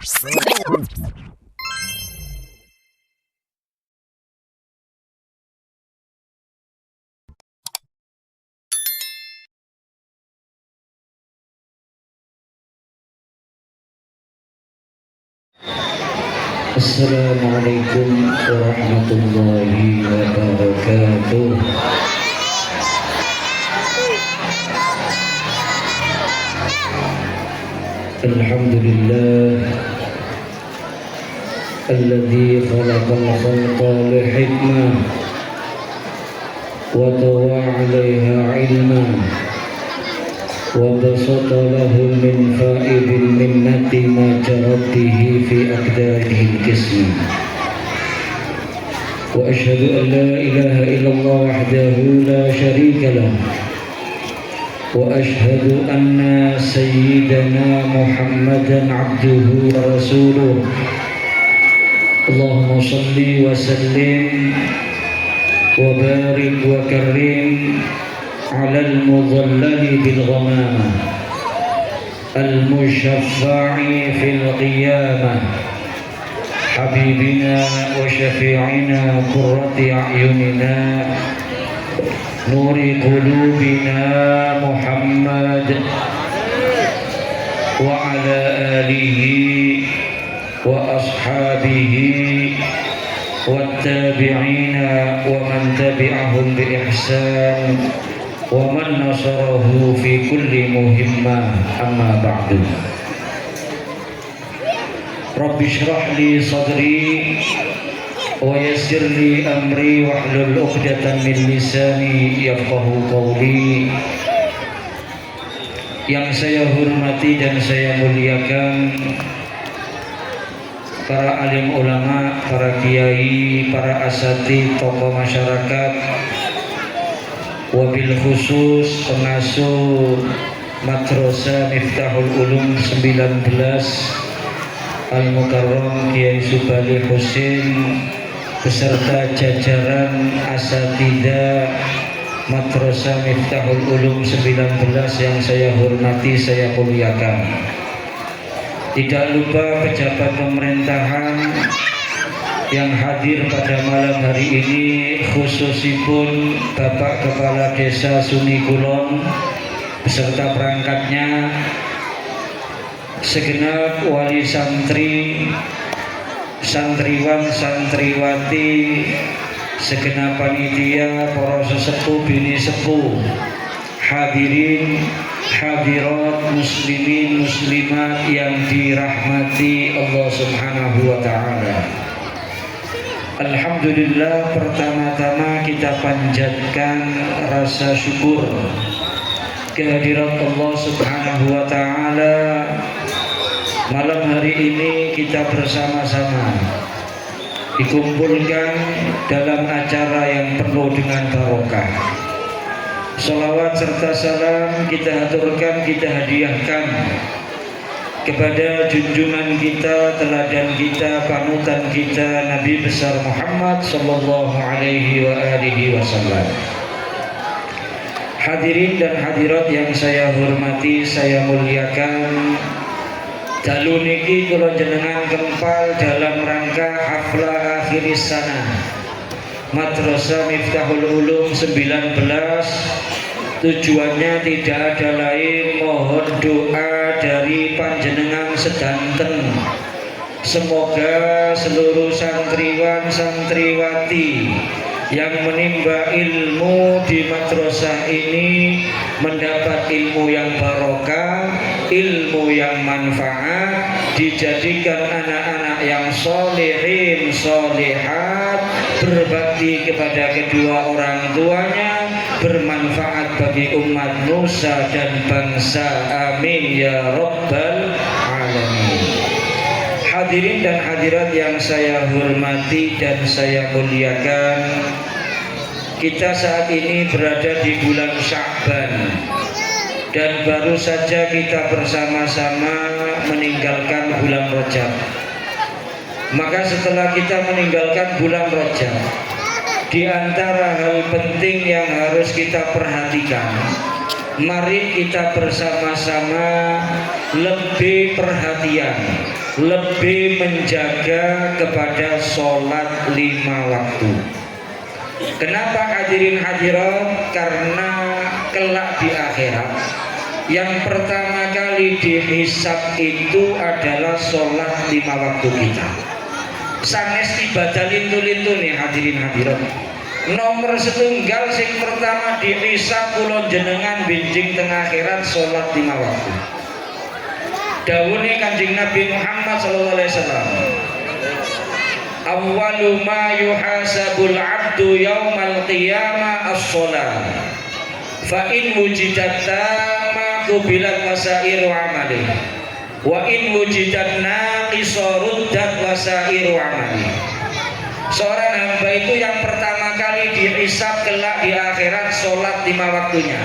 Assalamualaikum warahmatullahi wabarakatuh. Alhamdulillah alladzi khalaqal khalqa lihikmah wa tawa 'alaiha 'ilman wa basata lahu min fa'idil minnati ma jarat bihi fi aqdarihi al-qism wa ashhadu an la ilaha illallah wahdahu la sharika lah wa ashhadu anna sayyidana Muhammadan abduhu wa rasuluh. Allahumma salli wa sallim wa barik wa karim ala al-mudhallali bil ghamamah al-mushaffa'i fil qiyamah habibina wa syafi'ina qurrati a'yunina nuri qulubina Muhammad wa ala alihi wa ashabihi wa tabi'ina wa man tabi'ahum bi ihsan wa man nasarahu fi kulli muhimmah, amma ba'du. Rabbi shrah li sadri wa yassir li amri wahlul 'uqdatam min lisani yafqahu qawli. Yang saya hormati dan saya muliakan para alim ulama, para kiai, para asatidz, tokoh masyarakat, wabil khusus pengasuh Madrasah Miftahul Ulum 19 Al-Mukarram Kiai Subali Husin beserta jajaran asatidzah Madrasah Miftahul Ulum 19 yang saya hormati, saya muliakan. Tidak lupa pejabat pemerintahan yang hadir pada malam hari ini, khususipun Bapak Kepala Desa Suni Kulon beserta perangkatnya, segenap wali santri, santriwan, santriwati, segenap panitia, para sesepuh, bini sepuh, hadirin, hadirat, muslimin, muslimat yang dirahmati Allah Subhanahu wa ta'ala. Alhamdulillah, pertama-tama kita panjatkan rasa syukur kehadirat Allah Subhanahu wa ta'ala. Malam hari ini kita bersama-sama dikumpulkan dalam acara yang penuh dengan barokah. Salawat serta salam kita haturkan, kita hadiahkan kepada junjungan kita, teladan kita, panutan kita, Nabi besar Muhammad sallallahu alaihi wa alihi wasallam. Hadirin dan hadirat yang saya hormati, saya muliakan, dalu niki kula jenengan kempal dalam rangka haflah akhir sana Madrasah Miftahul Ulum 19. Tujuannya tidak ada lain, mohon doa dari panjenengan sedanten. Semoga seluruh santriwan santriwati yang menimba ilmu di madrasah ini mendapat ilmu yang barokah, ilmu yang manfaat, dijadikan anak-anak yang solehin, solehat, berbakti kepada kedua orang tuanya, bermanfaat bagi umat nusa dan bangsa. Amin ya rabbal alamin. Hadirin dan hadirat yang saya hormati dan saya muliakan, kita saat ini berada di bulan Sya'ban dan baru saja kita bersama-sama meninggalkan bulan Rajab. Maka setelah kita meninggalkan bulan Rajab, di antara hal penting yang harus kita perhatikan, mari kita bersama-sama lebih perhatian lebih menjaga kepada sholat 5 waktu. Kenapa hadirin hadirat? Karena kelak di akhirat yang pertama kali dihisab itu adalah sholat 5 waktu kita. Sanes ibadah lintu-lintu nih hadirin hadirat. Nomor setunggal sing pertama dihisab kula jenengan benjing tengah akhirat sholat 5 waktu. Dawuhne Kanjeng Nabi Muhammad sallallahu alaihi wasallam, awwalu ma yuhasabul 'abdu yaumal qiyamah as-shalah fa in wujidat tamma qubilat wasairu amali wa in wujidat naqisa ruddat wasairu amali. Seorang hamba itu yang pertama kali dihisab kelak di akhirat sholat 5 waktunya.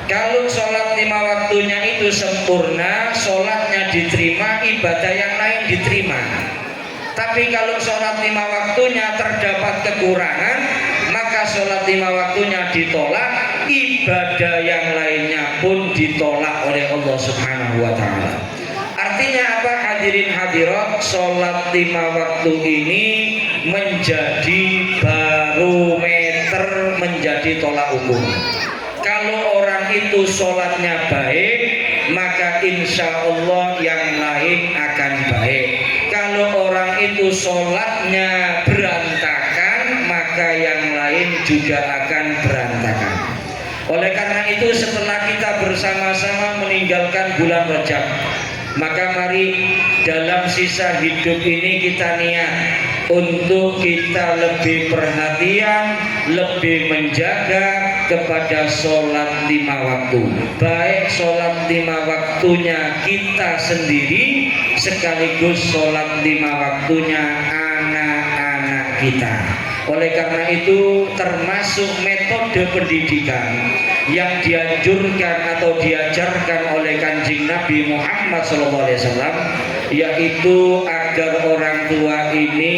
Kalau sholat 5 waktunya itu sempurna, sholatnya diterima, ibadah yang lain diterima. Tapi kalau sholat 5 waktunya terdapat kekurangan, maka sholat 5 waktunya ditolak, ibadah yang lainnya pun ditolak oleh Allah Subhanahu wa Ta'ala. Artinya apa hadirin hadirat? Sholat 5 waktu ini menjadi barometer, menjadi tolak ukur. Kalau orang itu sholatnya baik, maka insya Allah yang lain akan baik. Kalau orang itu sholatnya berantakan, maka yang lain juga akan berantakan. Oleh karena itu setelah kita bersama-sama meninggalkan bulan Rajab, maka mari dalam sisa hidup ini kita niat untuk kita lebih perhatian, lebih menjaga kepada sholat 5 waktu. Baik sholat 5 waktunya kita sendiri, sekaligus sholat 5 waktunya anak-anak kita. Oleh karena itu termasuk metode pendidikan yang dianjurkan atau diajarkan oleh Kanjeng Nabi Muhammad SAW, yaitu agar orang tua ini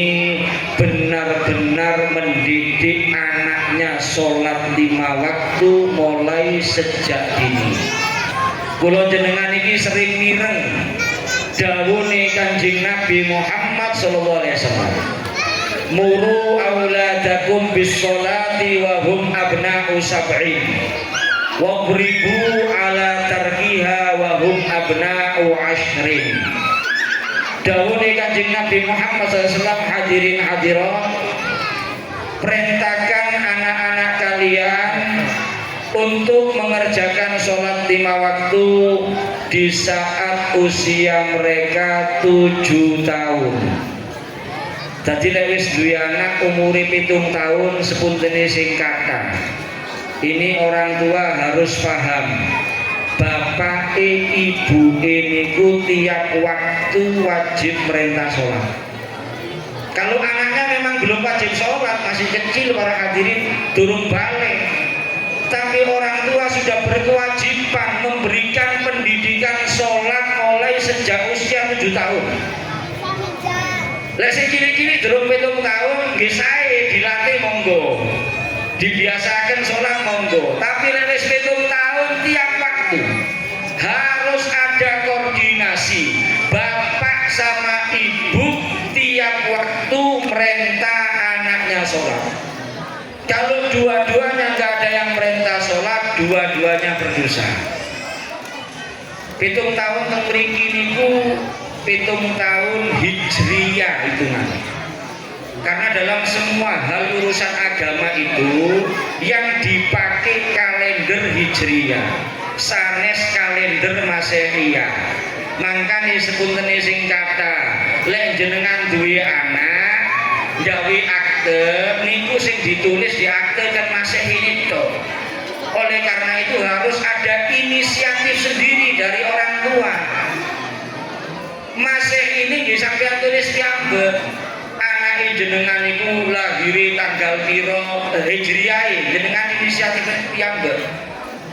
benar-benar mendidik anaknya sholat 5 waktu mulai sejak dini. Kula jenengan iki sering mireng dawuhe Kanjeng Nabi Muhammad SAW, muru auladakum bis sholati wa hum abna'u sab'in waghribu ala tarkiha wa hum abna'u ashrin. Dawuhe Kanjeng Nabi Muhammad SAW, hadirin hadirat, perintahkan anak-anak kalian untuk mengerjakan sholat 5 waktu di saat usia mereka 7 tahun. Jadi lewis duwe anak umure 7 tahun sepuntene sing kathah. Ini orang tua harus paham, bapak ibu niku tiap waktu wajib merintah sholat. Kalau anaknya memang belum wajib sholat, masih kecil para hadirin, durung balik, tapi orang tua sudah berkewajiban memberikan pendidikan sholat mulai sejak usia 7 tahun. Lek sing cilik-cilik durung 7 tahun nggih sae dilatih monggo, dibiasakan sholat monggo. Tapi lek wis 7 tahun tiap waktu harus ada koordinasi bapak sama ibu, tiap waktu merintah anaknya sholat. Kalau dua-duanya nggak ada yang merintah sholat, dua-duanya berdosa. 7 tahun teng mriki niku 7 tahun hijriyah hitungan. Karena dalam semua hal urusan agama itu yang dipakai kalender hijriyah, sanes kalender masehiyah. Mangkane sepuntene sing kata lek jenengan duwe anak gawe akte niku sing ditulis di akte kan masehi itu. Oleh karena itu harus ada inisiatif sendiri dari orang tua. Masih ini nggih sampeyan tulis piyambak. Anake jenengan iku lahir tanggal piro hijriyah, jenengan inisiatif piyambak.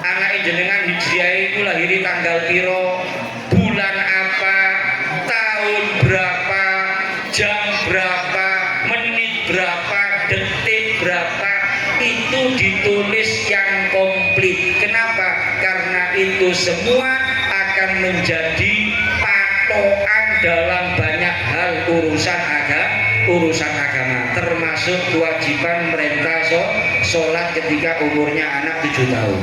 Anake jenengan hijriyah iku lahir tanggal piro, bulan apa, tahun berapa, jam berapa, menit berapa, detik berapa, itu ditulis yang komplit. Kenapa? Karena itu semua akan menjadi katoan dalam banyak hal urusan agama, termasuk kewajiban merintah sholat ketika umurnya anak 7 tahun.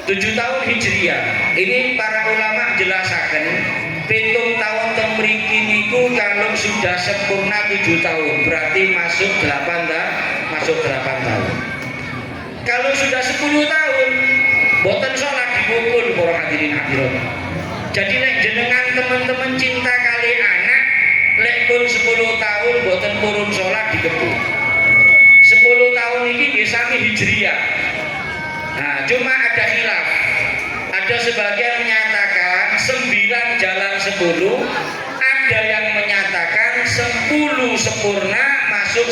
7 tahun Hijriah. Ini para ulama jelaskan, pitung tahun temriki niku kalau sudah sempurna 7 tahun berarti masuk 8 tahun. Kalau sudah 10 tahun boten sholat dipukul para hadirin hadirat. Jadi lek jenengan teman-teman cinta kali anak, lek pun 10 tahun boten purun sholat dikepung. 10 tahun ini sami Hijriah. Nah, cuma ada khilaf. Ada sebagian menyatakan 9 jalan 10, ada yang menyatakan 10 sempurna masuk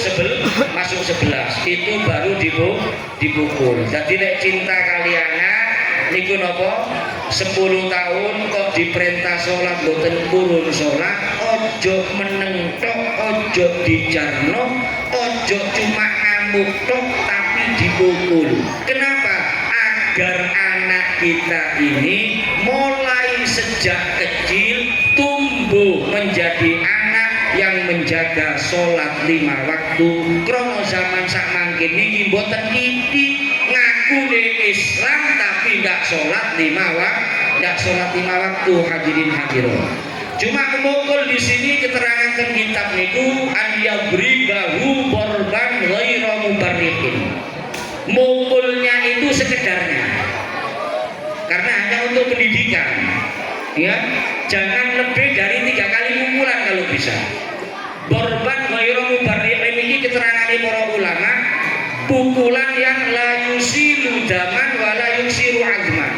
11. Itu baru dipukul. Jadi lek cinta kalian niku napa 10 tahun kok diperintah sholat boten purun sholat, ojo meneng tok, ojo dijarno, ojo cuma ngamuk tok tapi dipukul. Kenapa? Agar anak kita ini mulai sejak kecil tumbuh menjadi anak yang menjaga sholat 5 waktu. Krono zaman sak mangkin niki mboten titik ngaku di Islam tapi nggak sholat 5 waktu hadirin hadirat. Cuma mukul di sini keterangan teng kitab niku an yabribahu borban ghairu mubarrihin. Mukulnya itu sekedarnya, karena hanya untuk pendidikan, ya. Jangan lebih dari 3 kali pukulan kalau bisa. Borban ghairu mubarrihin ini keterangan para ulama, pukulan yang la yusilu daman wala yusiru azman.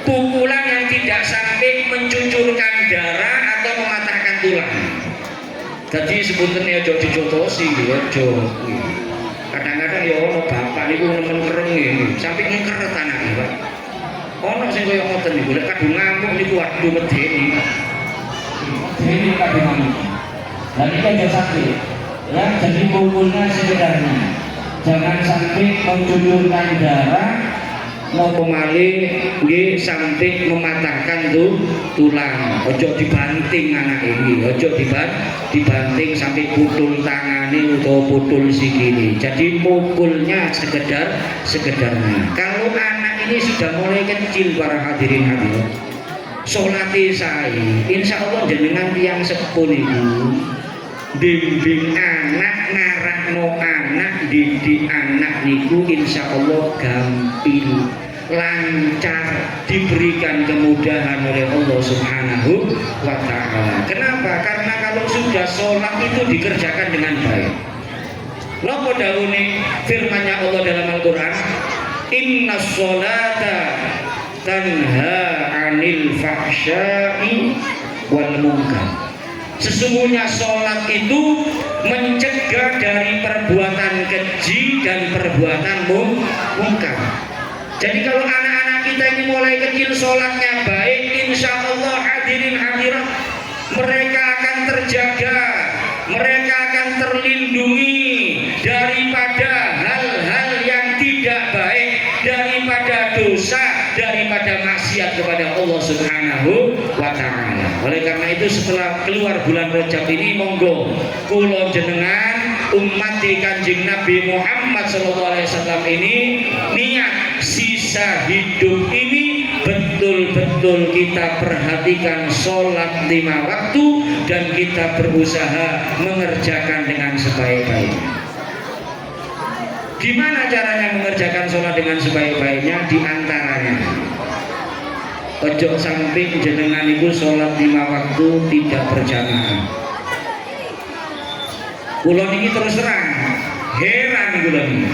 Pukulan yang tidak sampai mencucurkan darah atau mematahkan tulang. Jadi sebutannya ojo dijotosi, ojo. Kadang-kadang ya ono bapak niku nemen kereng nggih, sampai ngkeret anake, Pak. Ono sing kaya ngoten niku, lek kadung ngamuk niku waduh medeni. Medeni kadung ngamuk. Lah iki aja sakit. Ya, jadi pukulnya sekedarnya. Jangan sampai mencucurkan darah nopo malih nggih sampai mematahkan tulang. Ojo dibanting anak ini, ojo dibanting sampai putul tangane atau putul sikile. Jadi mukulnya sekedarnya. Kalau anak ini sudah mulai kecil para hadirin hadirat, sholati saya insya Allah jenengan tiang sepuh niku bimbing anak, ngarakno anak, didik anak niku insya Allah gampil, lancar, diberikan kemudahan oleh Allah Subhanahu wa ta'ala. Kenapa? Karena kalau sudah sholat itu dikerjakan dengan baik. Napa dawuhe firman-Nya Allah dalam Al-Qur'an? Inna sholata tanha 'anil fahsya'i wal munkar. Sesungguhnya sholat itu mencegah dari perbuatan keji dan perbuatan mungkar. Jadi kalau anak-anak kita ini mulai kecil sholatnya baik, insya Allah hadirin hadirat, mereka akan terjaga, mereka akan terlindungi daripada hal-hal yang tidak baik, daripada dosa, daripada maksiat kepada Allah Subhanahu wa ta'ala. Oleh karena itu setelah keluar bulan Rajab ini, monggo kula jenengan umat di Kanjeng Nabi Muhammad SAW ini niat sisa hidup ini betul-betul kita perhatikan sholat 5 waktu dan kita berusaha mengerjakan dengan sebaik-baiknya. Gimana caranya mengerjakan sholat dengan sebaik-baiknya? Di antaranya, ojo sampai jenengan itu sholat 5 waktu tidak berjamaah. Kula niki terus terang heran kula niki.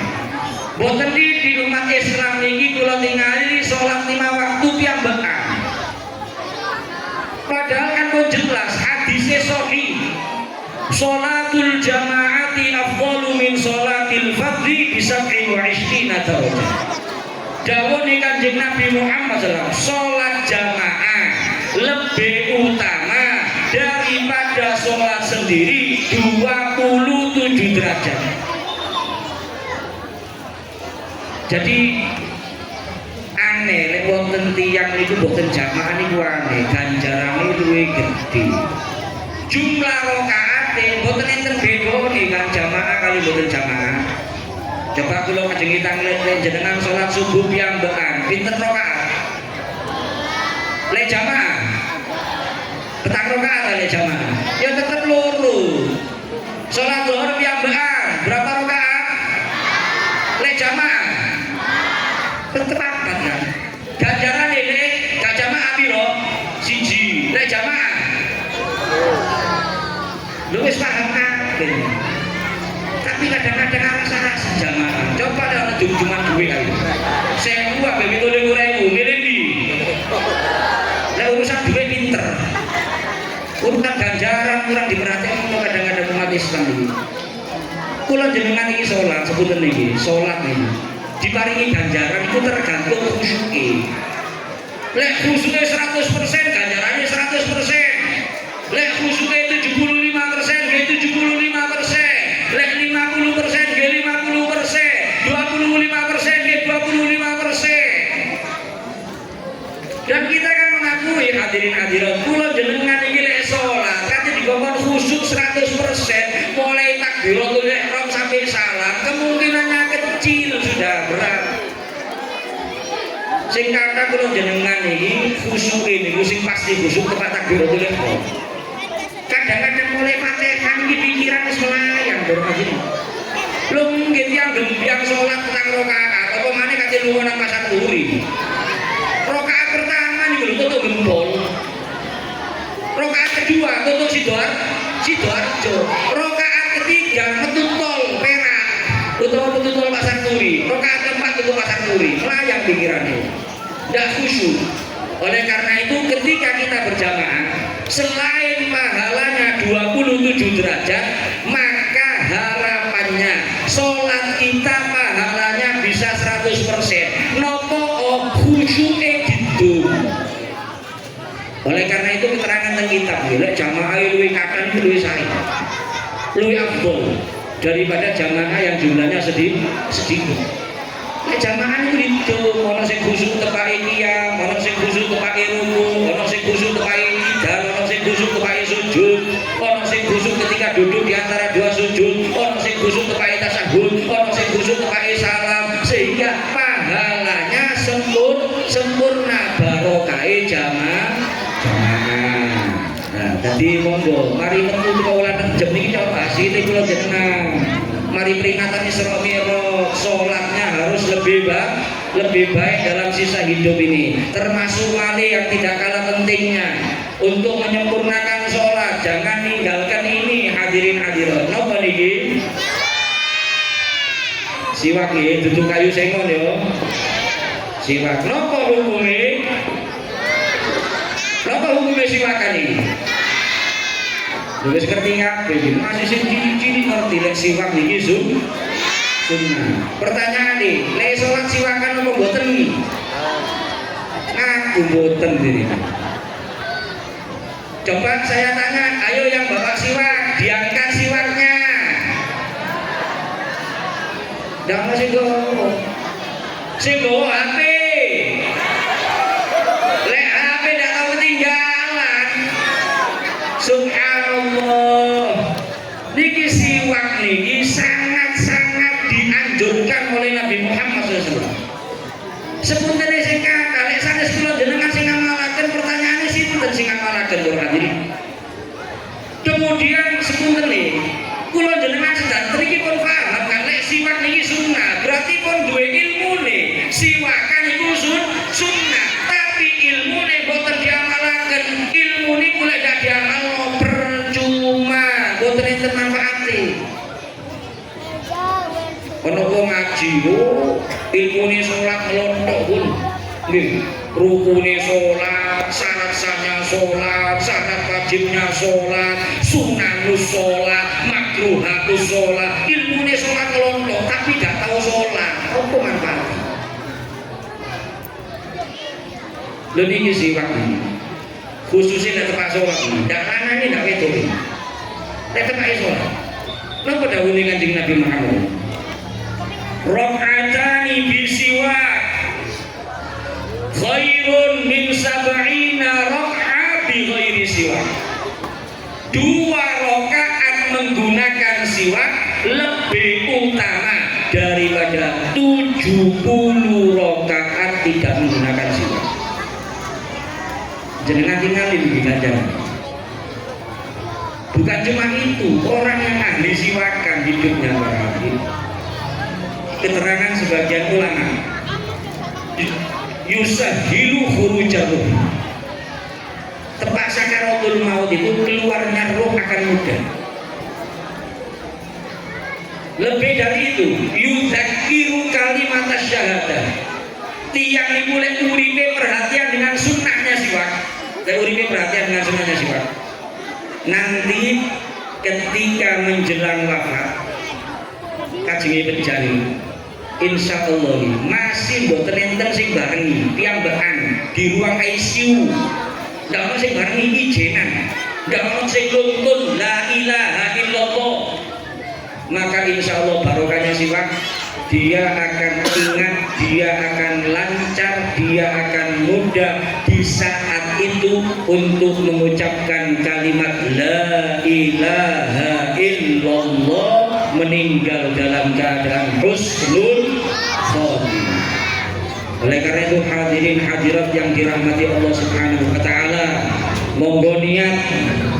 Boten di umat Islam niki kula tingali sholat 5 waktu piyambakan. Padahal kan jelas hadisnya sahih. Sholatul jamaati afdalu min sholatil fardhi bi 27 darajah. Dawuhe Kanjeng Nabi Muhammad SAW, sholat jamaah lebih utama daripada sholat sendiri 27 derajat. Jadi aneh lek wonten tiyang niku boten jamaah niku aneh, ganjarane luwih gedhe. Jumlah rakaate boten enten bedane kan jamaah kali boten jamaah. Coba kula majengi tanglet jenengan salat subuh piyambakan pinten rakaat? Le jamaah. Petang rakaat le jamaah. Ya tetep loro. Salat zuhur piyambakan berapa rakaat? Le jamaah. Tetep papat kan. Ganjaran ini gak jamaah piro? Siji. Le jamaah. Lu wis paham kabeh. Tapi kadang-kadang rasa-rasa jamaah. Coba dah cuma duit aja. Saya gua begitu dengar milih di. Lah urusan duit pinter. Urusan ganjaran kurang diperhatikan kadang-kadang umat Islam ini. Kula jenengan iki salat sepunten niki, salat niki. Diparingi ganjaran itu tergantung khusyuke. Lek khusyuke 100%, ganjarannya 100%. Lek khusyuke 75%, ge 75%. Lek 50%, ge 50%. 25%, ge 25%. Dan kita kan mengakui hadirin hadirat, kula jenengan iki lek salat kate dikongkon khusyuk 100%, mulai takbiratul ihram sampai salam, kemungkinannya kecil sudah berat. Sing kata kula jenengan iki khusyuk ini, sing pasti khusyuk tepat takbiratul ihram. Kadang-kadang mulai Fatihah iki pikiran wis melayang bareng iki. Lho nggih tiyang gembyang salat petang rakaat, apa maneh kate lunga nang pasar turi. Rakaat pertama niku lho tutuk gempol. Rakaat kedua tutuk Sidoarjo. Rakaat ketiga metu tol Perak utawa metu tol pasar turi. Rakaat keempat tutuk pasar turi. Melayang pikirannya. Ndak khusyuk. Oleh karena itu ketika kita berjamaah, selain pahalanya 27 derajat, maka harapannya sholat kita pahalanya bisa 100%. Nopo khusyuke gitu. Oleh karena itu keterangan tentang kitab, lek jamaah luwih kadang luwih sae. Luwih afdol daripada jamaah yang jumlahnya sedikit. Jamaah itu ono sing khusyuk tepake kiyam, ono sing khusyuk tepake ruku, ono sing khusyuk tepake idal, ono sing khusyuk tepake sujud, ono sing khusyuk ketika duduk di antara dua sujud, ono sing khusyuk tepake tasyahud, ono sing khusyuk tepake salam, sehingga pahalanya sempurna barokahe jamaah. Nah, jadi monggo mari metu kawula jam niki coba asine kula jenengan. Mari peringatan Isra Mi'raj, sholatnya harus lebih baik dalam sisa hidup ini. Termasuk malih yang tidak kalah pentingnya untuk menyempurnakan sholat. Jangan tinggalkan ini hadirin hadirat. Napa niki? Siwak nggih, duduk kayu sengon yo. Siwak. Napa hukume? Napa hukume siwakan iki? Wis ngerti kabeh, masih sing cilik ngerti lek siwak niki sunnah. Pertanyaan nih, lek salat siwakan apa mboten iki? Ngaku mboten diri. Coba saya tanya, ayo yang bapak siwak, diangkat siwaknya. Ndak mau sing go HP. Lek HP ndak tahu ketinggalan. Subhanallah, niki siwak niki sangat-sangat dianjurkan oleh Nabi Muhammad SAW. Sepuntene sing kata, lek sanes kula jenengan sing ngamalaken, pertanyaane sinten sing ngamalaken lho hadirin. Kemudian sepuntene kula jenengan sedang mriki pun paham kan lek siwak niki sunnah, berarti pun duwe ilmune. Siwakan iku sunnah, tapi ilmune boten diamalaken. Ilmune kula dak diamal percuma, boten enten manfaate. Ono wong ngaji ilmune salat melontok pun nggih, rukune salat, syarat-syaratnya salat, syarat wajibnya salat, sunanus salat, makruhatus salat, ilmune salat melontok tapi gak tahu salat. Apa manfaatnya? Lha niki siwak iki khususnya nek tepak salat iki, ndak lanang ndak wedok. Nek tepak salat, napa dawuhe Kanjeng Nabi Muhammad? Rak'atani bisiwak khairun min sab'ina rak'ah bi ghairi siwak. 2 rakaat menggunakan siwak lebih utama daripada 70 rakaat tidak menggunakan siwak. Jenengan tinggalin di ganjaran. Bukan cuma itu, orang yang ahli siwakan hidupnya berarti. Keterangan sebagian ulama, yusahilu khurujaruh, tepat sakaratul maut itu keluarnya roh akan mudah. Lebih dari itu, yudzakiru kalimat syahadah, tiang dimulai uripe perhatian dengan sunnahnya siwak. Uripe perhatian dengan sunnahnya siwak. Nanti ketika menjelang wafat kajengi penjani, insya Allah masih boten enten sing barengi piyambakan di ruang ICU, ndak ono sing barengi ijenan, ndak ono sing nuntun la ilaha illallah. Maka insya Allah barokahnya siwak, dia akan ingat, dia akan lancar, dia akan mudah di saat itu untuk mengucapkan kalimat la ilaha illallah, meninggal dalam keadaan husnul khotimah. Oleh karena itu hadirin hadirat yang dirahmati Allah Subhanahu wa taala, monggo niat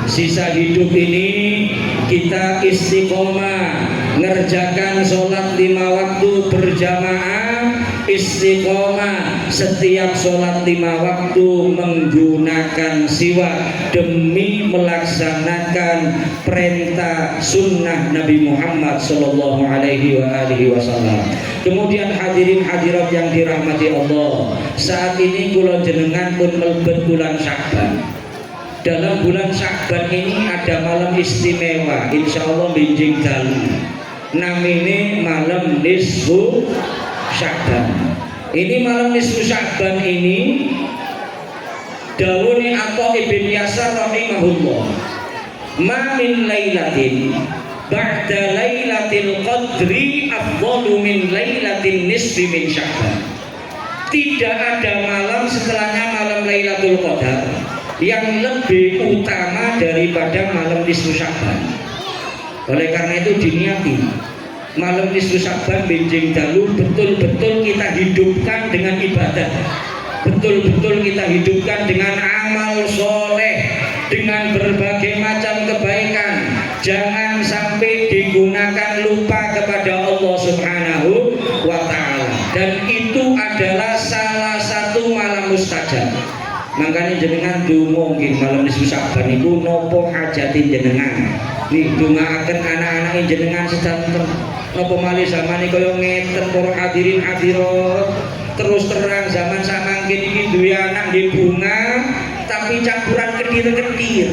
sisa hidup ini kita istiqomah ngerjakan sholat 5 waktu berjamaah, istiqomah setiap sholat 5 waktu menggunakan siwak demi melaksanakan perintah sunnah Nabi Muhammad Sallallahu Alaihi Wasallam. Kemudian hadirin hadirat yang dirahmati Allah, saat ini kula jenengan pun melebet bulan Sya'ban. Dalam bulan Sya'ban ini ada malam istimewa, insya Allah binjing dalu, namanya malam nisfu Sya'ban. Ini malam nisfu Sya'ban ini dawuhni Atha ibn Yasar rahimahullah, ma min lailatin ba'da lailatil qadri afdalu min lailatin nisfi min Sya'ban. Tidak ada malam setelahnya malam Lailatul Qadar yang lebih utama daripada malam nisfu Sya'ban. Oleh karena itu diniati malam nisfu Sya'ban benjing dalu betul-betul kita hidupkan dengan ibadah, betul-betul kita hidupkan dengan amal soleh, dengan berbagai macam kebaikan. Jangan sampai digunakan lupa kepada Allah Subhanahu wa ta'ala, dan itu adalah salah satu malam mustajab. Makanya jenengan mungkin malam nisfu Sya'ban itu nopo hajatin jenengan nih, dongaaken anak-anak jenengan sedanten nopo malih zaman iki kaya ngeten para hadirin hadirat. Terus terang zaman samangkin iki duwe anak di bunga tapi campuran kedir-kedir,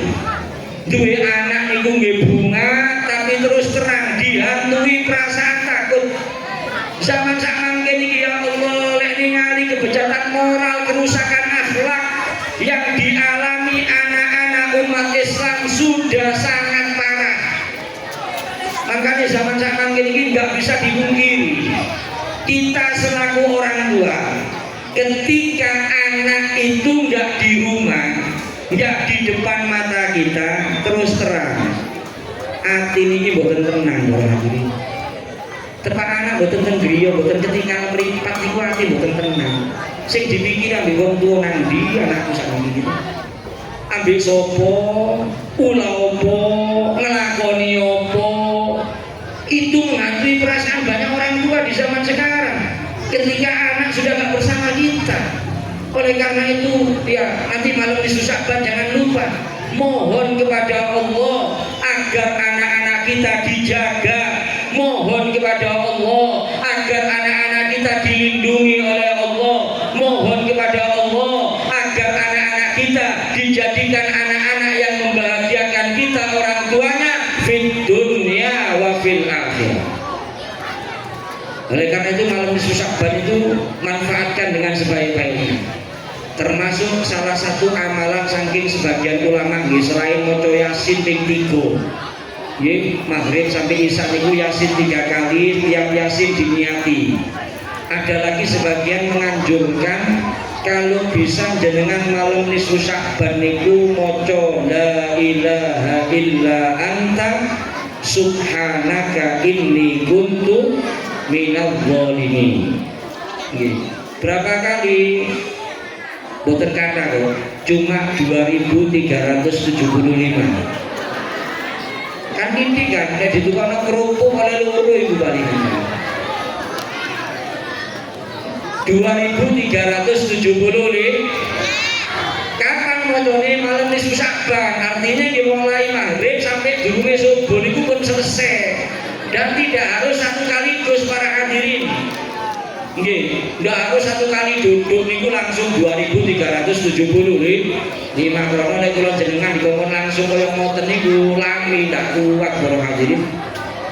duwe anak niku nggih bunga tapi terus terang dihantui perasaan takut. Zaman samangkin iki ya Allah, lek ningali kebejatan moral, kerusakan akhlak yang dialami anak-anak umat Islam sudah sangat parah. Makanya zaman sekarang ini nggak bisa dipungkiri, kita selaku orang tua, ketika anak itu nggak di rumah, nggak di depan mata kita, terus terang hati ini boten tenang orang ini. Tepak anak boten ten griya, boten ketinggalan mripat niku ati boten tenang. Sing dipikir ambek wong tuwa nang ndi anakku sakniki gitu. Ambek sapa, ula apa, nglakoni apa. Itu menghantui perasaan banyak orang tua di zaman sekarang ketika anak sudah gak bersama kita. Oleh karena itu ya, nanti malam nisfu Sya'ban jangan lupa mohon kepada Allah agar anak-anak kita dijaga, mohon kepada Allah agar anak-anak kita dilindungi oleh Allah, mohon kepada Allah agar anak-anak kita dijadikan anak-anak yang membahagiakan kita orang tuanya fid dunya wa fil akhirah. Oleh karena itu malam nisfu Sya'ban itu manfaatkan dengan sebaik-baiknya. Termasuk salah satu amalan saking sebagian ulama nggih, selain maca Yasin ping 3 nggih, maghrib sampai isya niku Yasin 3 kali, tiap Yasin diniati. Ada lagi sebagian menganjurkan kalau bisa jenengan malam nisfu Sya'ban niku maca la ilaha illa anta subhanaka inni kuntu minadz dzalimin. Berapa kali? Boten kata kok, cuma 2375. Kan ini kan nek ditukokno kerupuk oleh loro iku palingan. 2370. Kapan macane malam nisfu Sya'ban? Artinya dimulai maghrib sampai durunge subuh niku pun selesai. Dan tidak harus satu kaligus para hadirin. Nggih, ndak harus satu kali duduk niku langsung 2375. Krono nek kula jenengan dikongkon langsung kaya ngoten niku lami ndak kuat para hadirin.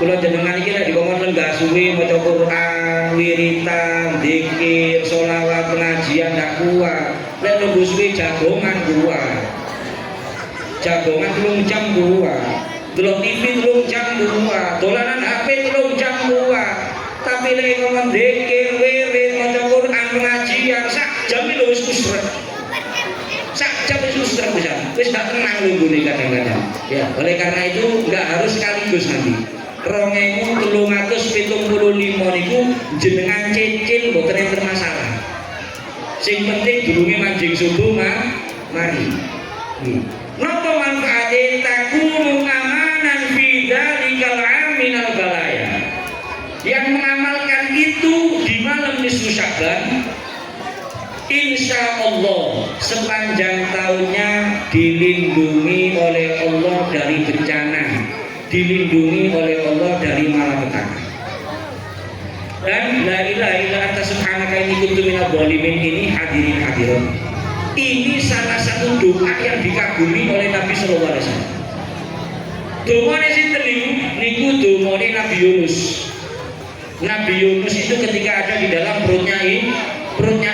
Kula jenengan iki nek dikongkon lenggah suwi maca Quran, wiritan, zikir, sholawat, pengajian ndak kuat. Nek nunggu suwi jagongan kuat. Jagongan 3 jam kuat. Delok TV 3 jam kuat. Dolanan HP 3 jam kuat. Tapi nek ngomong zikir, wirid, maca Quran, pengajian sak jam iki wis usrek. Sak jam wis usrek wis gak tenang lunggune kadang-kadang. Ya, oleh karena itu enggak harus sekaligus nanti. 2375 niku jenengan cicil mboten enten masalah. Sing penting durunge manjing subuh mari. Napa manfaate takunu amanan fi dzalikal aminal balaya. Yang mengamalkan itu di malam nisfu Sya'ban, insya Allah sepanjang tahunnya dilindungi oleh Allah dari bencana, dilindungi oleh Allah dari malapetaka. Dan la ilaha illa anta subhanaka inni kuntu minadz dzalimin ini hadirin hadirat. Ini salah satu doa yang dikagumi oleh Nabi sallallahu alaihi wasallam. Dongane sinten niku dongane Nabi Yunus. Nabi Yunus itu ketika ada di dalam perutnya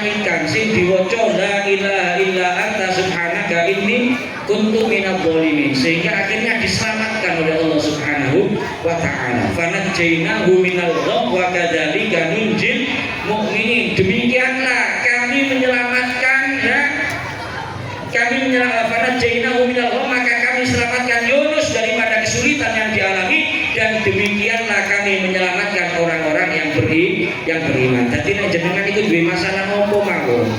ikan sing diwaca la ilaha illa anta subhanaka inni kuntu minadz dzalimin, sehingga akhirnya diselamatkan oleh Allah Subhanahu wa taala. Fanajjainahu minal gham wa kadzalika nunjil mukminin. Demikianlah kami menyelamatkan fanajjainahu minal gham, maka kami selamatkan Yunus daripada kesulitan yang dialami, dan demikianlah kami menyelamatkan orang-orang yang beriman. Jadi nek jenengan itu duwe masalah nopo mawon,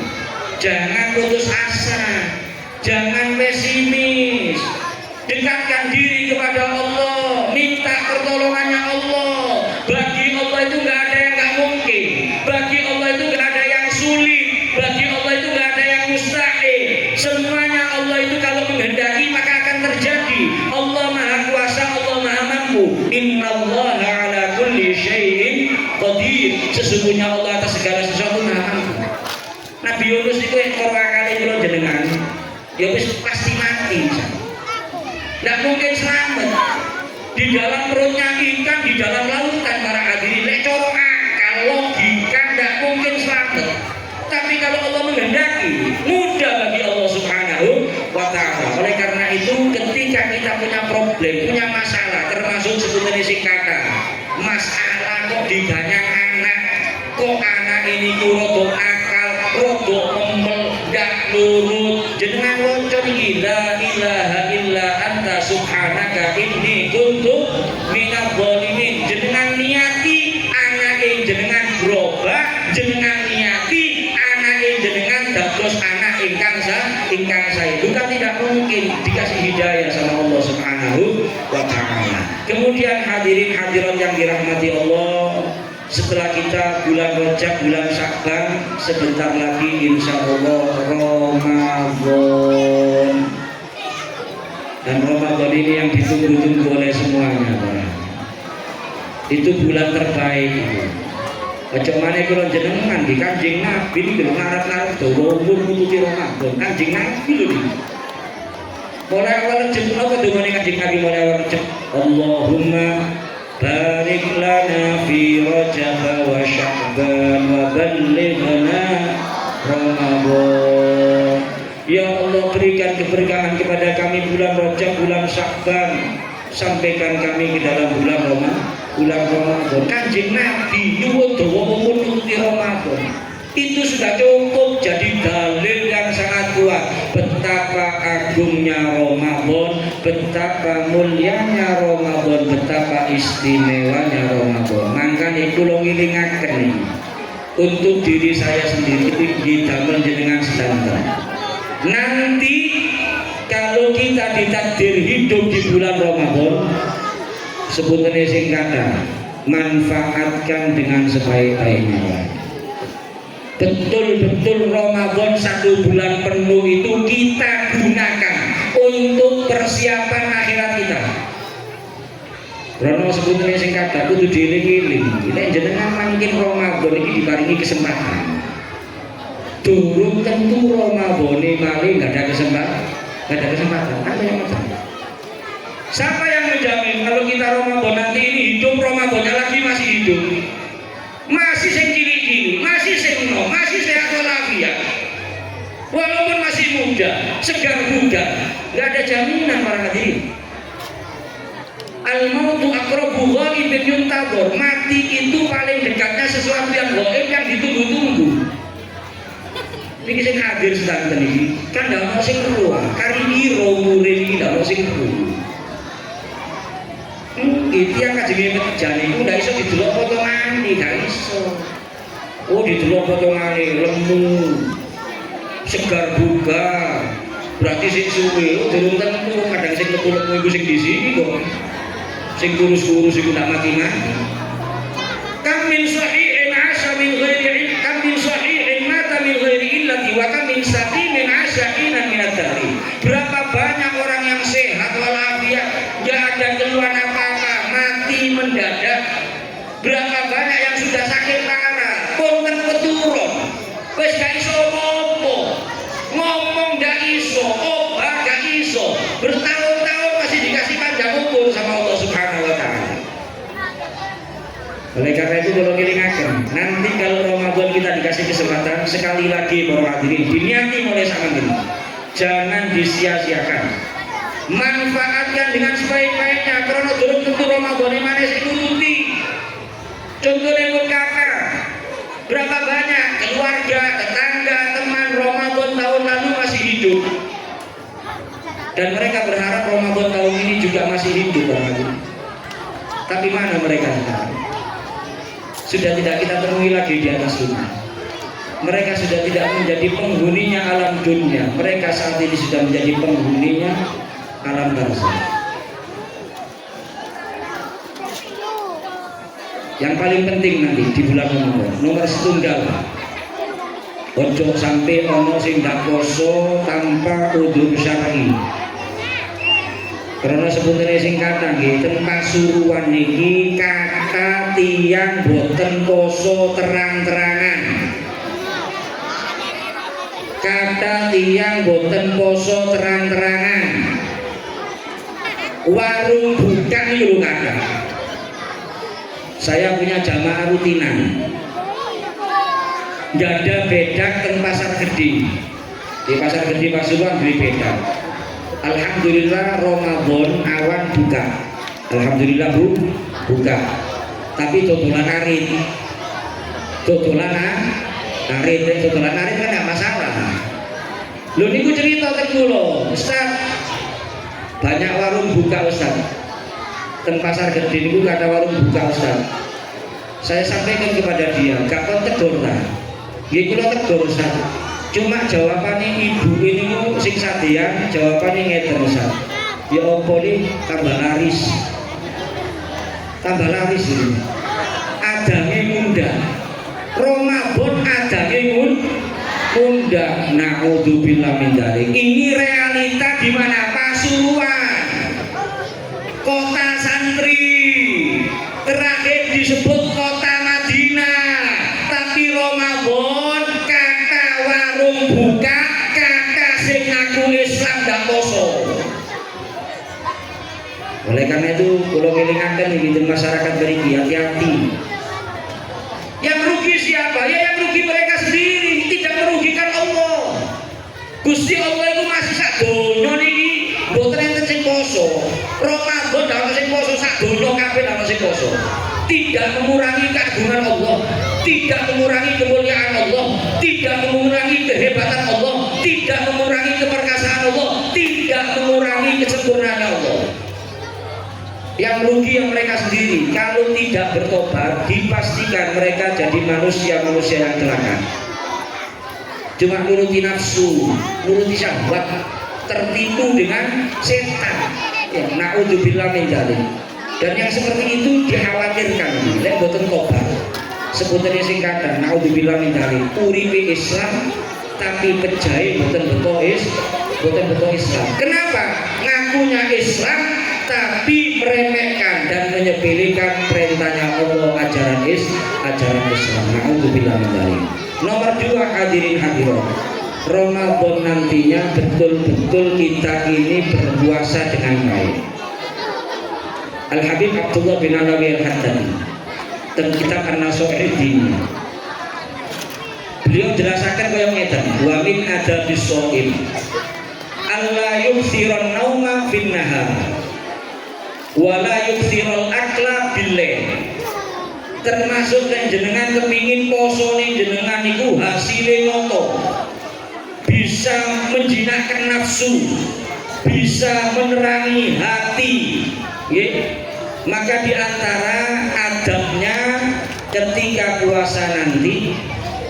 jangan putus asa, jangan pesimis. Dekatkan diri kepada Allah, minta pertolongannya Allah. Bagi Allah itu enggak ada yang enggak mungkin. Bagi Allah itu enggak ada yang sulit. Bagi Allah itu enggak ada yang mustahil. Semuanya Allah itu kalau menghendaki maka akan terjadi. Allah Maha Kuasa, Allah Maha Mampu. Innallaha ala kulli syai'in qadir. Sesungguhnya Allah atas segala sesuatu Maha Mampu. Nabi Yunus itu ekor kali kula jenengan, ya wis pasti mati. Tidak mungkin selamat di dalam perutnya ikan, di dalam lautan para hadirin. Nek cara akal logika tidak mungkin selamat. Tapi kalau Allah menghendaki, mudah bagi Allah Subhanahu wa taala. Oleh karena itu ketika kita punya problem, punya masalah, termasuk sebutan kata masalah kok diganyang anak, kok anak ini rodok akal, rodok memel, dak nurut, jenengan waca iki la ilaha illa anta subhanaka inni kuntu minadz dzalimin. Jenengan niati anake jenengan berubah, jenengan niati anake jenengan dados anak ingkang saya. Bukan tidak mungkin dikasih hidayah sama Allah Subhanahu wa taala. Kemudian hadirin hadirat yang dirahmati Allah, setelah kita bulan Rajab, bulan Sya'ban, sebentar lagi insya Allah Ramadan. Dan Ramadan ini yang ditunggu-tunggu oleh semuanya, Pak. Itu bulan terbaik. Ojo maneh kula jenengan di Kanjeng Nabi niku ngarep-ngarep dawa umur nututi Ramadan. Kanjeng Nabi lho niku. Mulai awal Rajab apa dongane Kanjeng Nabi mulai awal Rajab? Allahumma barik lana fi Rajab wa Sya'ban wa ballighna Ramadan. Ya Allah, berikan keberkahan kepada kami bulan Rajab, bulan Sya'ban, sampaikan kami ke dalam bulan Ramadan. Kanjeng Nabi nyuwun dawa umur nututi Ramadan. Itu sudah cukup jadi dalil yang sangat kuat betapa agungnya Ramadan, betapa mulianya Ramadan, betapa istimewanya Ramadan. Mangkane kula ngilingaken untuk diri saya sendiri itu damel jenengan sedanten. Nanti kalau kita ditakdir hidup di bulan Ramadan, sebutane sing kata manfaatkan dengan sebaik-baiknya. Betul-betul Ramadan 1 bulan penuh itu kita gunakan untuk persiapan akhirat kita. Karena sebetulnya sing kata kudu dieling-eling. Nek jenengan mangkin Ramadan iki diparingi kesempatan. Durung tentu Ramadan malah enggak ada kesempatan. Apa yang macam? Siapa yang menjamin kalau kita Ramadan nanti ini hidup, Ramadannya lagi masih hidup? Masih sing cilik-cilik, masih sing nom, masih sehat walafiat. Walaupun masih muda, segar bugar, nggak ada jaminan para hadirin. Al-mautu aqrabu ghaibin yuntadhar. Mati itu paling dekatnya sesuatu yang gaib yang ditunggu-tunggu. Iki sing hadir sedanten iki kan ndak ono sing keluar. Kari piro umure iki ndak ono sing keluar. Itu yang kajenge mejan iku ndak iso didelok potongane, ndak iso. Oh, didelok potongane lemu. Segar bugar. Berarti sing suwe durung tentu kadang sing metu-metu iku sing di sini kok. Sing kurus-kurus iku ndak mati-mati. Kam min sahihin 'asha min ghairi kam min sahihin mata min ghairi illati wa kam min saqimin 'asha inan min ad-dari. Berapa banyak orang yang sehat walafiat, enggak ada keluhan apa-apa, mati mendadak. Berapa banyak yang sudah sakit parah, punten keturun. Wis gak iso apa-apa. Ngomong gak iso, obat gak iso. Bertahun-tahun masih dikasih panjang umur sama Allah Subhanahu wa taala. Oleh karena itu kalau ngilingaken, nanti kalau Ramadan kita dikasih kesempatan sekali lagi para hadirin, diniati mulai sama ini. Jangan disia-siakan. Manfaatkan dengan sebaik-baiknya karena durung tentu Ramadan manis nuruti. Contohnya pun kakak, berapa banyak keluarga, tetangga, teman Ramadan tahun lalu masih hidup, dan mereka berharap Ramadan tahun ini juga masih hidup. Tapi mana mereka sekarang? Sudah tidak kita temui lagi di atas dunia. Mereka sudah tidak menjadi penghuninya alam dunia. Mereka saat ini sudah menjadi penghuninya alam barzakh. Yang paling penting nanti di bulan Ramadan, nomor setunggal, ojo sampai ono sing ndak poso tanpa udzur syar'i. Karena sebetulnya sing kata nggih ten Pasuruan niki kata tiyang boten poso terang-terangan. Kata tiyang boten poso terang-terangan. Warung buka niku lho kata. Saya punya jamaah rutinan. Nggak ada bedak ten Pasar Gede. Di Pasar Gede Pasuruan beli bedak. Alhamdulillah Ramadan awan buka. Alhamdulillah buka. Tapi dodolan arit. Dodolan arit kan enggak masalah. Lho niku cerita teng kula, Ustaz. Banyak warung buka, Ustaz. Ten Pasar Gede niku ada warung buka, Ustaz. Saya sampaikan kepada dia, gak kon tegur ta. Nggih kula tegur, Ustaz. Cuma jawabannya ibu ini sing sadean jawabannya ngeten Ustaz. Ya opo nih tambah laris ini. Adange munda. Ramadan adange munda. Naudzubillah min dzalik. Ini realita di mana Pasuruan. Kota santri. Terakhir disebut kota Madinah. Tapi Ramadan buka kakak sing ngaku Islam gak poso. Oleh karena itu kalau ngelingaken di masyarakat beriki hati-hati. Yang rugi siapa? Ya yang rugi mereka sendiri, tidak merugikan Allah. Gusti Allah itu masih sak donya niki mboten enten sing poso. Ramadan dak sing poso sak sak donya kabeh ana sing poso. Tidak mengurangi keagungan Allah, tidak mengurangi kemuliaan Allah, tidak mengurangi kehebatan Allah, tidak mengurangi keperkasaan Allah, tidak mengurangi kesempurnaan Allah. Yang rugi yang mereka sendiri. Kalau tidak bertobat, dipastikan mereka jadi manusia-manusia yang celaka. Cuma nuruti nafsu, nuruti syahwat, tertipu dengan setan. Ya, naudzubillah min dzalik. Dan yang seperti itu dikhawatirkan lek boten tobat. Sebutane sing kadang naudzubillah min dzalik, uripe Islam tapi pejahe boten beto Islam. Kenapa? Ngakunya Islam tapi meremehkan dan menyepelekan perintahnya Allah, ajaran Islam. Naudzubillah min dzalik. Nomor 2, hadirin hadirat, Ramadan nantinya betul-betul kita ini berpuasa dengan baik. Al-Habib Abdullah bin Alawi Al-Haddadi dan kitab An-Nasu'iddin, beliau jelaskan kaya ngeten, wa min adabis shaim alla yuksiran nauma fin nahar wa la yuksiral akla bil-lail. Termasuk yang jenengan kepingin posone jenengan niku hasilnya noto, bisa menjinakkan nafsu, bisa menerangi hati, ya. Maka diantara adabnya ketika puasa nanti,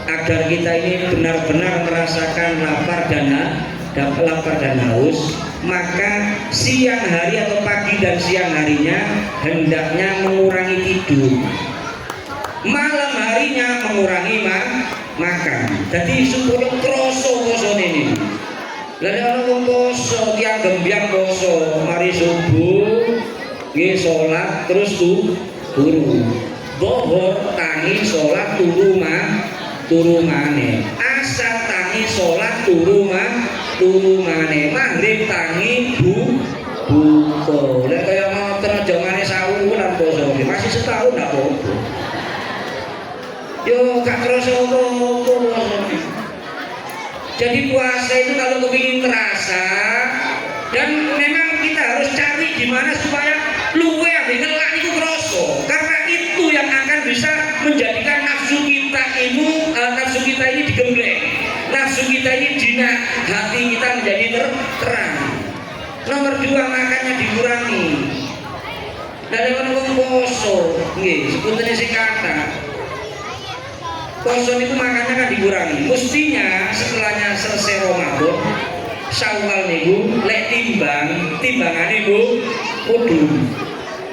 agar kita ini benar-benar merasakan lapar dan haus, maka siang hari atau pagi dan siang harinya hendaknya mengurangi tidur, malam harinya mengurangi makan. Jadi supaya kroso ini. Lalu orang wong poso, tiang gembyang poso, mari subuh, nggih salat terus turu. Dhuhur tangi salat turu maneh. Asar tangi salat turu maneh. Maghrib tangi buka. Lek kaya ngoten aja ngene sawulan poso, masih setahun ndak apa-apa. Yo gak kerasa apa-apa. Jadi puasa itu kalau kepingin terasa, dan memang kita harus cari gimana supaya luwe ambek ngelak itu kerasa, karena itu yang akan bisa menjadikan nafsu kita ini digembleng, nafsu kita ini jinak, hati kita menjadi terang. Nomor 2, makannya dikurangi. Dari orang poso, nggih, sebutane sing kata poso itu makannya kan dikurangi. Mestinya setelahnya selesai Ramadan, Syawal niku lek timbangane niku mudhun.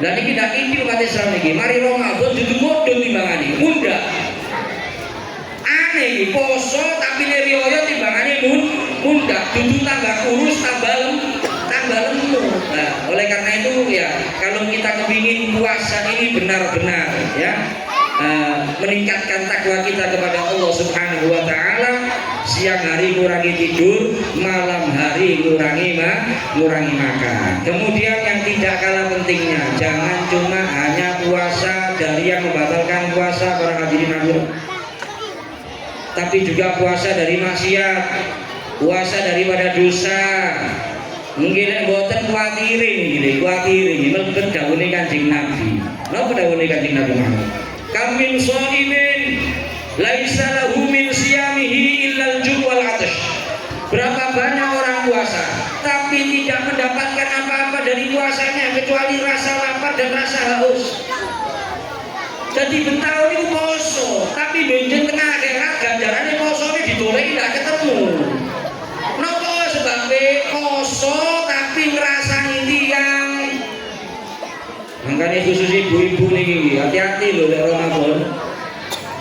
Lah niki ndak iki umat Islam niki, mari Ramadan dudu mudhun timbangane, mundak. Aneh iki poso tapi riyo timbangane mundak, dudu tambah kurus, tambah lemuk. Nah, oleh karena itu ya, kalau kita kepingin puasa ini benar-benar ya meningkatkan takwa kita kepada Allah Subhanahu wa taala, siang hari kurangi tidur, malam hari kurangi makan. Kemudian yang tidak kalah pentingnya, jangan cuma hanya puasa dari yang membatalkan puasa para hadirin hadirat, tapi juga puasa dari maksiat, puasa daripada dosa. Mungkin boten kuatirin mlebet dawuhe Kanjeng Nabi. Napa dawuhe Kanjeng Nabi Muhammad? Kamin shaimin laisa lahu min siyamihi illa al-ju' wal 'atash. Berapa banyak orang puasa tapi tidak mendapatkan apa-apa dari puasanya kecuali rasa lapar dan rasa haus. Jadi bentau itu poso tapi benjen tengah akhirat ganjarane posone digoleki ndak ketemu. Napa sebabnya poso tapi ngrasani tiyang. Makanya khusus ibu-ibu nih, hati-hati loh lek Ramadan.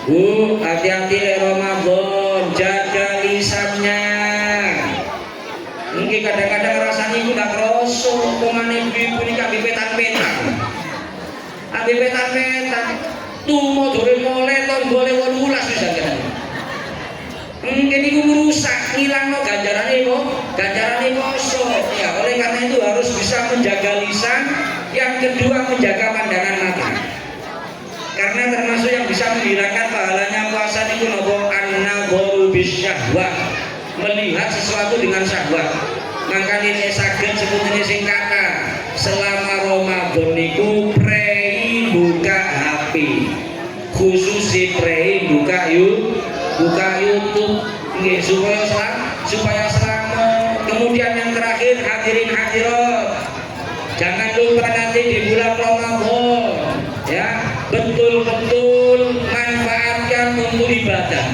Bu, hati-hati lek Ramadan, jaga lisannya. Mungkin kadang-kadang rasanya ibu tak kroso, pemane ibu ini kabeh petan-petan. Kabeh petan-petan. Tumo dore mole ton boleh 18 bisa kan. Mungkin itu merusak, ngilangno ganjarane poso. Ya, oleh karena itu harus bisa menjaga lisan. Yang kedua, menjaga pandangan mata. Karena termasuk yang bisa menghilangkan pahalanya puasa itu nopo an-nadharu bisyahwat, melihat sesuatu dengan syahwat. Maka ini saged sebutane sing kata selama Ramadan niku Nggih, supaya selamat. Kemudian yang terakhir hadirin hadirat, jangan lupa nanti di bulan Ramadan ya, betul-betul manfaatkan untuk ibadah.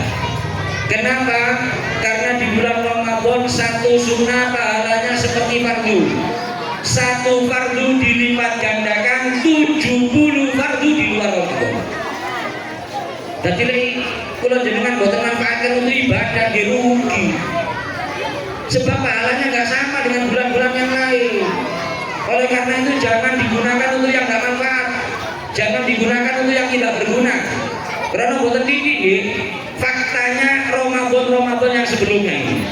Kenapa? Karena di bulan Ramadan satu sunnah pahalanya seperti fardu. Satu fardu dilipat gandakan 70 fardu di luar Ramadan. Jadi kalau jenengan boten manfaatkan untuk ibadah dia rugi. Sebab pahalanya nggak sama dengan bulan-bulan yang lain. Oleh karena itu jangan digunakan untuk yang nggak manfaat. Jangan digunakan untuk yang tidak berguna. Karena boten titik faktanya Ramadan yang sebelumnya ini.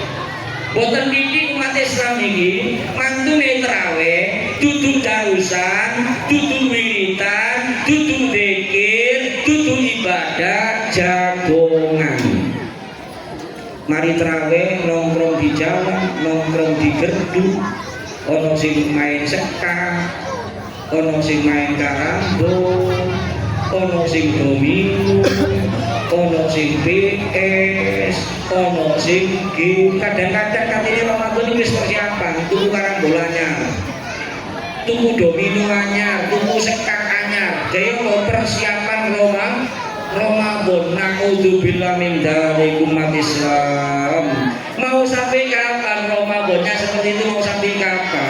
Boten titik umat Islam ini mantune terawih, tutup darusan, tutup wiritan, tutup zikir, tutup ibadah jagongan. Mari terawih nongkrong di jalan, nongkrong di gerdu, ono sing main sekar, ono sing main karambol, ono sing domino, ono sing PS, ono sing game. Kadang-kadang katanya Ramadan ini seperti apa? Tuku karambolanya, tuku domino anyar, tuku sekar anyar. Jadi persiapan Ramadan, naudzubillah min dzalik umat Islam. Mau sampai kapan Ramadannya seperti itu? Mau sampai kapan?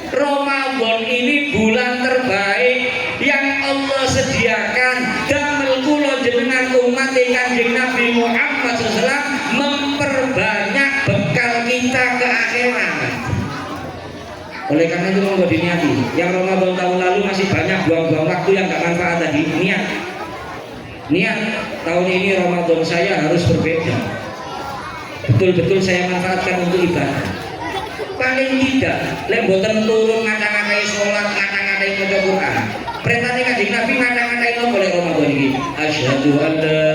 Ramadan ini bulan terbaik yang Allah sediakan. Damel kula jenengan umat Kanjeng Nabi Muhammad SAW memperbanyak bekal kita ke akhirat. Oleh karena itu monggo diniati. Yang Ramadan tahun lalu masih banyak buang-buang waktu yang gak manfaat tadi. Niat tahun ini Ramadan saya harus berbeda. Betul-betul saya manfaatkan untuk ibadah. Paling tidak, lek mboten turun ngata-ngatai sholat, ngata-ngatai maca Quran. Perintahnya Kanjeng Nabi ngata-ngatai nopo lek Ramadan ini. Asyhadu an la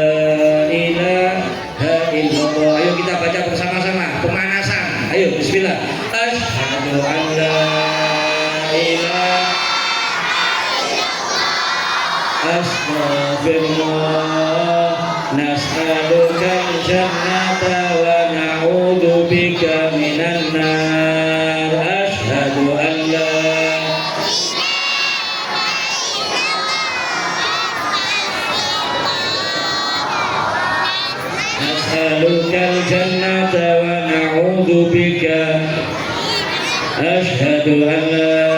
ilaha illallah. Ayo kita baca bersama-sama pemanasan. Ayo bismillah. Asyhadu an la ilaha Astaghfirullah, nas'alukal jannata wa na'udzubika minan nar. Asyhadu an la nas'alukal jannata wa na'udzubika. Asyhadu an la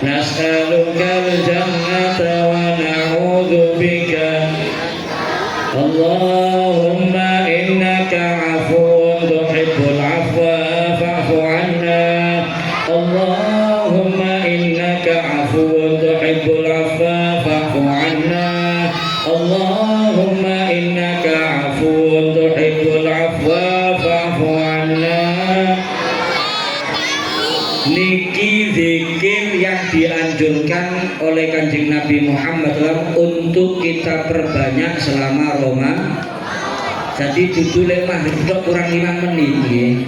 nas'alukal jannata wa na'udzu bika. Allahumma innaka 'afuwun tuhibbul 'afwa fa'fu 'anna. Allahumma innaka 'afuwun tuhibbul 'afwa fa'fu 'anna. Allahumma innaka 'afuwun tuhibbul 'afwa fa'fu 'anna. Niki zikir yang dianjurkan oleh Kanjeng Nabi Muhammad untuk kita perbanyak selama Ramadan. Jadi judulnya mah kurang 5 menit ya.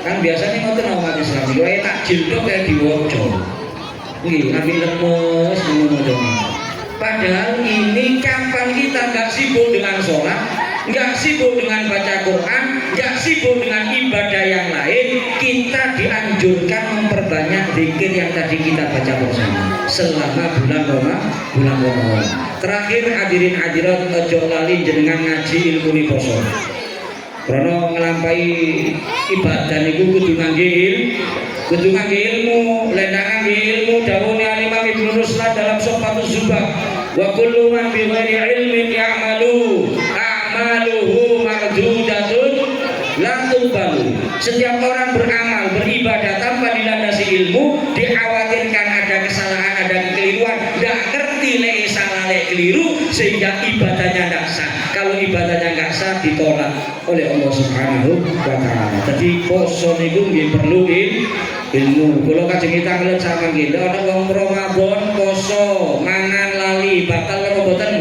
Kan biasanya ngoten umat Islam itu takjil tok kayak diwaca. Nggih, Nabi lemes ngono. Padahal ini kapan kita nggak sibuk dengan sholat, nggak sibuk dengan baca Quran, nggak sibuk dengan ibadah yang lain, kita dianjurkan memperbanyak zikir yang tadi kita baca bersama selama bulan Ramadan. Terakhir hadirin hadirat ojo lali jenengan ngaji ilmu ni poso. Karena ngelampaui ibadah niku kudu ngangge ilmu, lendang ngangge ilmu. Dawuhnya Imam Ibnu Ruslan dalam Sofatus Zubah, wa kullu man bi ghairi ilmin ya'malu a'maluhu mardudatun la tuqbalu. Setiap orang beramal beribadah tanpa dilandasi ilmu, dikhawatirkan ada kesalahan, ada kekeliruan, tidak ngerti lek salah lek keliru sehingga ibadahnya tidak sah. Kalau ibadahnya nggak sah ditolak oleh Allah Subhanahu wa taala. Jadi poso niku nggih perlu ilmu. Kula kajeng kita ngelet sama nggih, ana wong Ramadan poso mangan lali batal napa boten?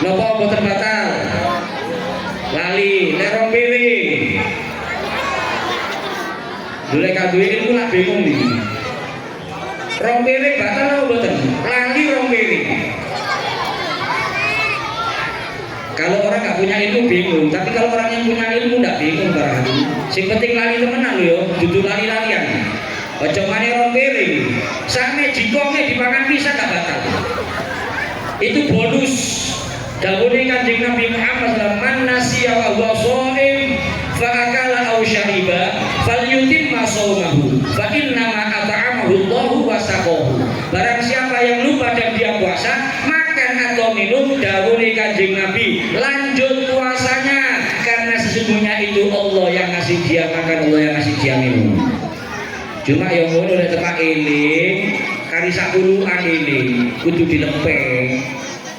Napa boten batal? Lali lerong piring. Dulek kaduwe ilmu lah bingung nih. Rong piring batal apa mboten? Lali rong piring. Kalau orang nggak punya ilmu bingung, tapi kalau orang yang punya ilmu nggak bingung barangkali. Sing penting lali temenan lho, dudu lali-lalian. Ojo mane rong piring. Same jikome dimakan bisa nggak batal. Itu bonus. Dawuhe Kanjeng Nabi Muhammad sallallahu alaihi wasallam, nasiya wa huwa shaim fa akala aw syariba falyutimma shaumahu fa inna ma at'amahu Allahu wa saqahu. Barang siapa yang lupa dan dia puasa, makan atau minum, dawuhe Kanjeng Nabi, lanjut puasanya karena sesungguhnya itu Allah yang ngasih dia makan, Allah yang ngasih dia minum. Cuma yang ngono nek tepak eling kari sapuluhan ini kudu dilepeng.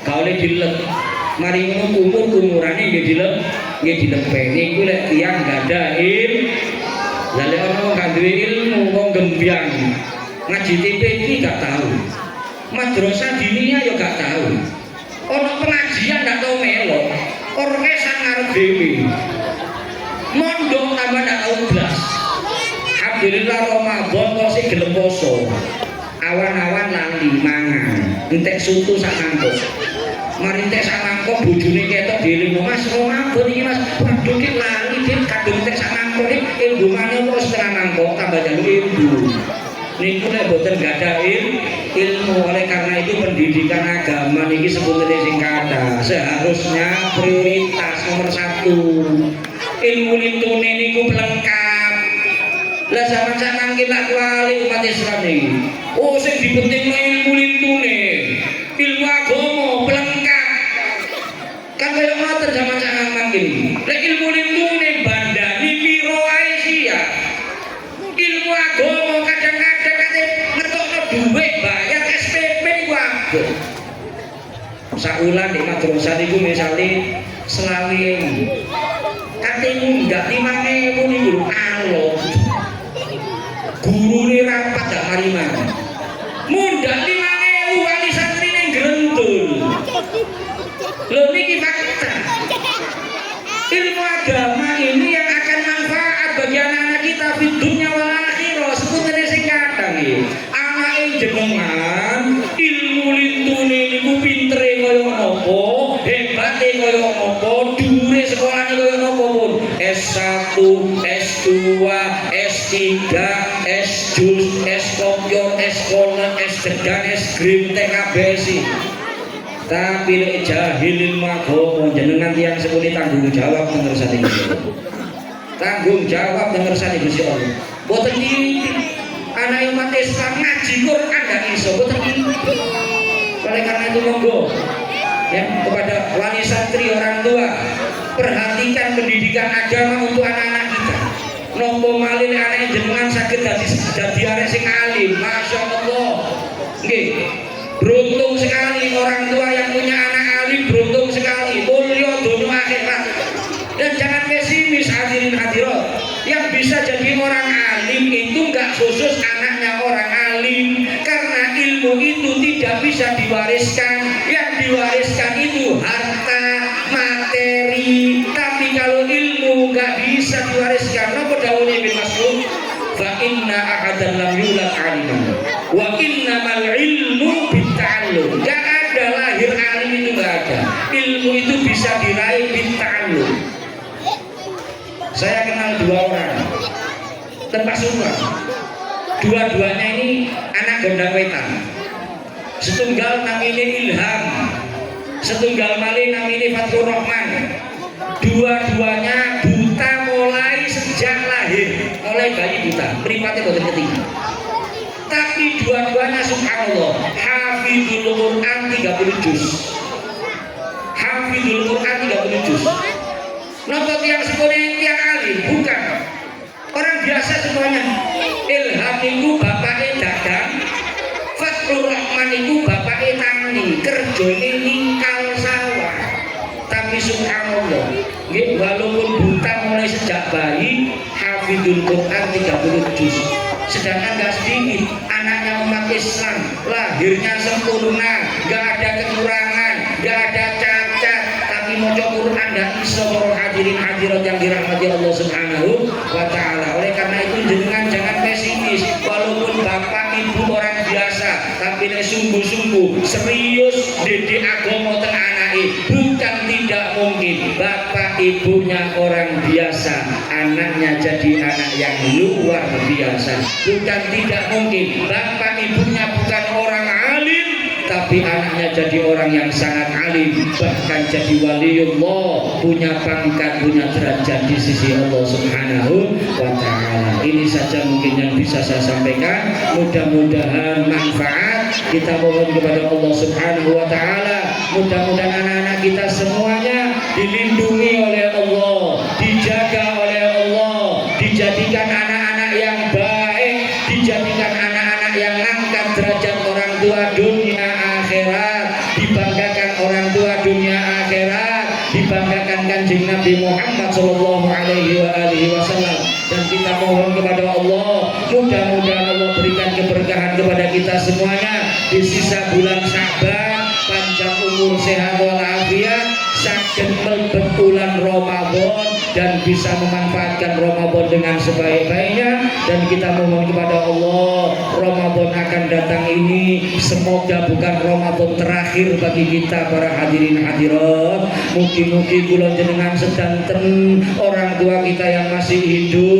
Gak oleh dilep. Mari ngono umurane nggih dilepeng. Niku lek tiyang gak ada ilmu. Lah lek ono gak duwe ilmu wong gembyang. Ngaji TPQ gak tahu. Madrasah diniyah yo gak tahu. Ono pengajian gak tau melok. Orkesan ngarep dhewe. Mondok tambah gak tau blas. Alhamdulillah Ramadan kok sing gelem poso. Awan-awan lali mangan. Entek soto sak mangkok. Mari entek sak mangkok bojone ketok dieling, Mas Ramadan iki Mas. Waduh ki lali dik kadung entek sak mangkok iki ilmune kok setengah mangkok tambah jaluk ilmu. Niku nek boten gadah ilmu, oleh karena itu pendidikan agama niki sebetulnya sing kathah. Seharusnya prioritas nomor 1. Ilmu lintune niku pelengkap. Lah zaman saknang kita kuali umat Islam iki. Oh sing dipentingno ilmu lintune. Ilmu agama pelengkap. Kan kaya ngoten zaman saknang mangkin. Lek ilmu lintune bandani piro ae siap. Ilmu agama kadang-kadang kate ngetokno dhuwit bayar SPP niku abot. Saulan di madrasah niku misale selawe. Kate munggah 5.000 niku alot. Guru ini rapat gak mari-mari mundak 5.000 wali santri ini gerentul lho niki fakta. Ilmu agama ini yang akan manfaat bagi anak-anak kita di dunia wal akhirah. Sebetulnya sing kadang iki anake jenengan ilmu lintune niku pintere kaya napa, hebate kaya napa, dhuwure sekolahane kaya napa pun. S1, S2, S3, S-Jus, S-Kopyor, S-Kolen, S-Degan, S-Grim, TKBSI. Tapi lek jahil ilmu agama jenengan tiyang sepune tanggung jawab ngersani Gusti Allah. Tanggung jawab ngersani Gusti Allah. Boten iki anak umat Islam ngaji Quran gak iso, boten iki. Oleh karena itu monggo ya kepada wali santri orang tua, perhatikan pendidikan agama untuk anak-anak kita. Nopo malih anak jenengan sakit dadi arek sing alim, masya Allah. Nggih, beruntung sekali orang tua yang punya anak alim, beruntung sekali. Mulya dunia akhirat. Dan jangan pesimis hadirin hadirat. Yang bisa jadi orang alim itu enggak khusus anaknya orang alim, karena ilmu itu tidak bisa diwariskan. Yang diwariskan itu harta, materi. Tapi kalau ilmu enggak bisa diwariskan, apa dawuhnya Ibnu Mas'ud? Fa inna ahadan lam yulad aliman wa innamal ilmu bitta'allum. Enggak ada lahir alim itu, enggak ada. Ilmu itu bisa diraih bitta'allum. Saya kenal 2 orang tempat semua. Dua-duanya ini anak gondang wetan. Setunggal namanya Ilham, setunggal malih namanya Fathur Rahman. Dua-duanya buta mulai sejak lahir, mulai bayi buta, mripate boten ketiga. Tapi dua-duanya subhanallah hafizul Quran 30 juz. Hafizul Quran 30 juz. Napa tiang sepune tiang alim? Bukan. Orang biasa semuanya. Ilham itu bapake dagang, Fathur Rahman itu bapake tani, kerjane ningkal sawah. Tapi subhanallah, nggih walaupun buta mulai sejak bayi, hafizul Quran 30 juz. Sedangkan gak sedikit anaknya umat Islam, lahirnya sempurna, gak ada kekurangan, gak ada cacat, tapi maca Quran gak iso. Para hadirin hadirat yang dirahmati Allah Subhanahu wa taala. Oleh karena itu jenengan jangan pesimis, walaupun bapak ibu orang biasa ibunya orang biasa, anaknya jadi anak yang luar biasa. Bukan tidak mungkin bapak ibunya bukan orang alim, tapi anaknya jadi orang yang sangat alim, bahkan jadi waliullah, punya pangkat, punya derajat di sisi Allah Subhanahu wa ta'ala. Ini saja mungkin yang bisa saya sampaikan. Mudah-mudahan manfaat. Kita mohon kepada Allah Subhanahu wa ta'ala, mudah-mudahan anak-anak kita semuanya dilindungi oleh Allah, dijaga oleh Allah, dijadikan anak-anak yang baik, dijadikan anak-anak yang angkat derajat orang tua dunia akhirat, dibanggakan orang tua dunia akhirat, dibanggakan Kanjeng Nabi Muhammad sallallahu alaihi wasallam. Dan kita mohon kepada Allah, mudah-mudahan Allah berikan keberkahan kepada kita semuanya di sisa bulan Sya'ban, panjang umur, sehat walafiat, saged mlebet bulan Ramadan dan bisa memanfaatkan Ramadan dengan sebaik-baiknya. Dan kita mohon kepada Allah, Ramadan akan datang ini semoga bukan Ramadan terakhir bagi kita para hadirin hadirat. Mugi-mugi kula jenengan sedanten orang tua kita yang masih hidup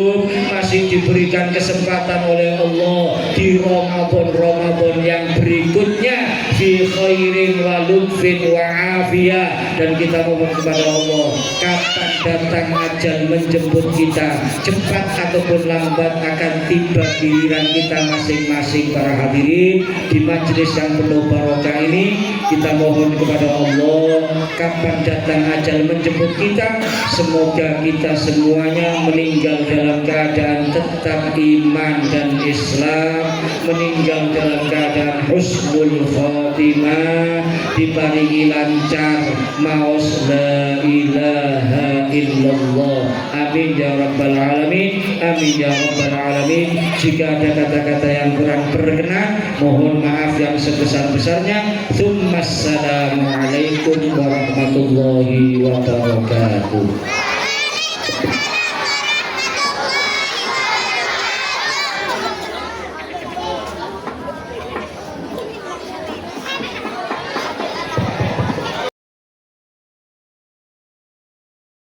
masih diberikan kesempatan oleh Allah di Ramadan yang berikutnya fi khairin wa lutfin wa afiyah. Dan kita mohon kepada Allah, kapan datang ajal menjemput kita, cepat ataupun lambat akan tiba giliran kita masing-masing para hadirin di majelis yang penuh barokah ini. Kita mohon kepada Allah, kapan datang ajal menjemput kita, semoga kita semuanya meninggal dalam keadaan tetap iman dan Islam, meninggal dalam keadaan husnul khotimah, diparingi lancar maos la ilaha illallah. Amin ya rabbal alamin, amin ya rabbal alamin. Jika ada kata-kata yang kurang berkenan, mohon maaf yang sebesar-besarnya. Assalamualaikum warahmatullahi wabarakatuh.